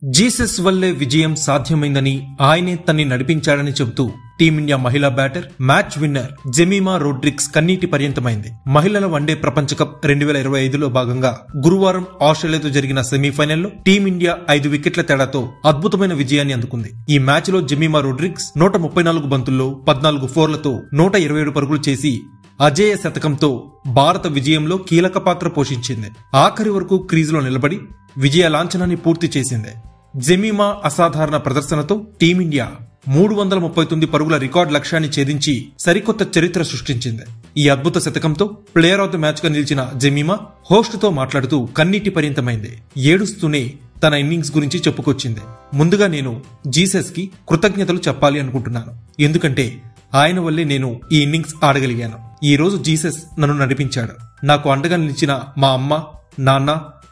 Jesus వల్లే విజయం సాధ్యమైందని ఆయనే తన్ని నడిపించాడని చెబుతూ టీమిండియా మహిళా batter match winner Jemimah Rodrigues కన్నీటి పర్యంతమైంది. మహిళల వన్డే ప్రపంచ కప్ 2025లో భాగంగా గురువారం ఆస్ట్రేలియాతో జరిగిన సెమీఫైనల్లో టీమిండియా 5 వికెట్ల తేడాతో అద్భుతమైన విజయాన్ని అందుకుంది. ఈ మ్యాచ్ లో జెమిమా రోడ్రిగ్స్ 134 బంతుల్లో 14 ఫోర్లతో 127 పరుగులు చేసి అజేయ శతకంతో భారత విజయంలో కీలక పాత్ర పోషించింది. ఆఖరి వరకు క్రీజులో నిలబడి విజయ లాంఛనాన్ని పూర్తి చేసింది. జెమిమా అసాధారణ ప్రదర్శనతో టీమిండియా 339 పరుగుల రికార్డు లక్ష్యాన్ని ఛేదించి సరికొత్త చరిత్ర సృష్టించింది. ఈ అద్భుత శతకంతో ప్లేయర్ ఆఫ్ ద మ్యాచ్ గా నిలిచిన జెమిమా హోస్ట్ తో మాట్లాడుతూ కన్నీటి పర్యంతమైంది. ఏడుస్తూనే తన ఇన్నింగ్స్ గురించి చెప్పుకొచ్చింది. ముందుగా నేను జీసస్ కి కృతజ్ఞతలు చెప్పాలి అనుకుంటున్నాను. ఎందుకంటే ఆయన వల్లే నేను ఈ ఇన్నింగ్స్ ఆడగలిగాను. ఈ రోజు జీసస్ నన్ను నడిపించాడు. నాకు అండగా నిలిచిన మా అమ్మ, నాన్న,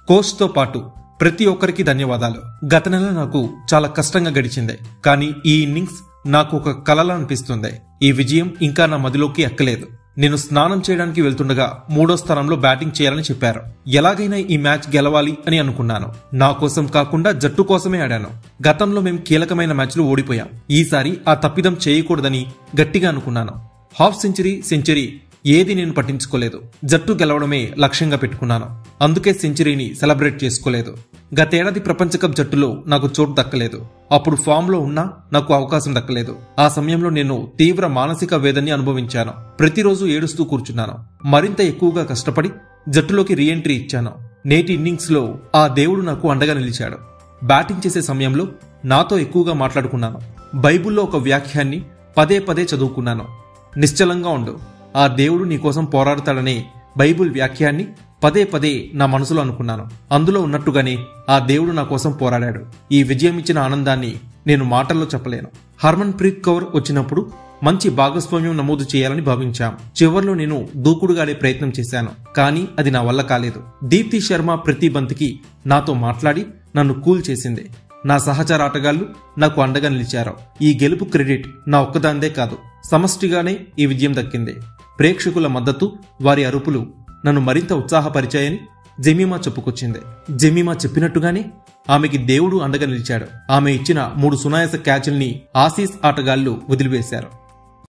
కోచ్ తో పాటు ప్రతి ఒక్కరికి ధన్యవాదాలు. గత నెల నాకు చాలా కష్టంగా గడిచింది, కానీ ఈ ఇన్నింగ్స్ నాకు ఒక కలలా అనిపిస్తుంది. ఈ విజయం ఇంకా నా మదిలోకి ఎక్కలేదు. నేను స్నానం చేయడానికి వెళ్తుండగా 3వ స్థానంలో బ్యాటింగ్ చేయాలని చెప్పారు. ఎలాగైనా ఈ మ్యాచ్ గెలవాలి అని అనుకున్నాను. నా కోసం కాకుండా జట్టు కోసమే ఆడాను. గతంలో మేము కీలకమైన మ్యాచ్లు ఓడిపోయాం. ఈసారి ఆ తప్పిదం చేయకూడదని గట్టిగా అనుకున్నాను. హాఫ్ సెంచరీ ఏది నేను పట్టించుకోలేదు. జట్టు గెలవడమే లక్ష్యంగా పెట్టుకున్నాను. అందుకే సెంచరీని సెలబ్రేట్ చేసుకోలేదు. గతేడాది ప్రపంచ కప్ జట్టులో నాకు చోటు దక్కలేదు. అప్పుడు ఫామ్ లో ఉన్నా నాకు అవకాశం దక్కలేదు. ఆ సమయంలో నేను తీవ్ర మానసిక వేదనని అనుభవించాను. ప్రతిరోజు ఏడుస్తూ కూర్చున్నాను. మరింత ఎక్కువగా కష్టపడి జట్టులోకి రీఎంట్రీ ఇచ్చాను. నేటి ఇన్నింగ్స్ లో ఆ దేవుడు నాకు అండగా నిలిచాడు. బ్యాటింగ్ చేసే సమయంలో నాతో ఎక్కువగా మాట్లాడుకున్నాను. బైబిల్లో ఒక వాక్యాన్ని పదే పదే చదువుకున్నాను. నిశ్చలంగా ఉండు, ఆ దేవుడు నీకోసం పోరాడతాడనే బైబిల్ వాక్యాన్ని పదే పదే నా మనసులో అనుకున్నాను. అందులో ఉన్నట్టుగానే ఆ దేవుడు నా కోసం పోరాడాడు. ఈ విజయం ఇచ్చిన ఆనందాన్ని నేను మాటల్లో చెప్పలేను. హర్మన్ ప్రీత్ కౌర్ వచ్చినప్పుడు మంచి భాగస్వామ్యం నమోదు చేయాలని భావించాం. చివర్లో నేను దూకుడుగా ఆడే ప్రయత్నం చేశాను, కానీ అది నా వల్ల కాలేదు. దీప్తి శర్మ ప్రతి బంతికి నాతో మాట్లాడి నన్ను కూల్ చేసింది. నా సహచర ఆటగాళ్లు నాకు అండగా నిలిచారు. ఈ గెలుపు క్రెడిట్ నా ఒక్కదాందే కాదు, సమష్టిగానే ఈ విజయం దక్కింది. ప్రేక్షకుల మద్దతు, వారి అరుపులు నన్ను మరింత ఉత్సాహపరిచాయని జెమిమా చెప్పుకొచ్చింది. జెమిమా చెప్పినట్టుగానే ఆమెకి దేవుడు అండగా నిలిచాడు. ఆమె ఇచ్చిన 3 సునాయాస క్యాచ్ల్ని ఆసీస్ ఆటగాళ్లు వదిలివేశారు.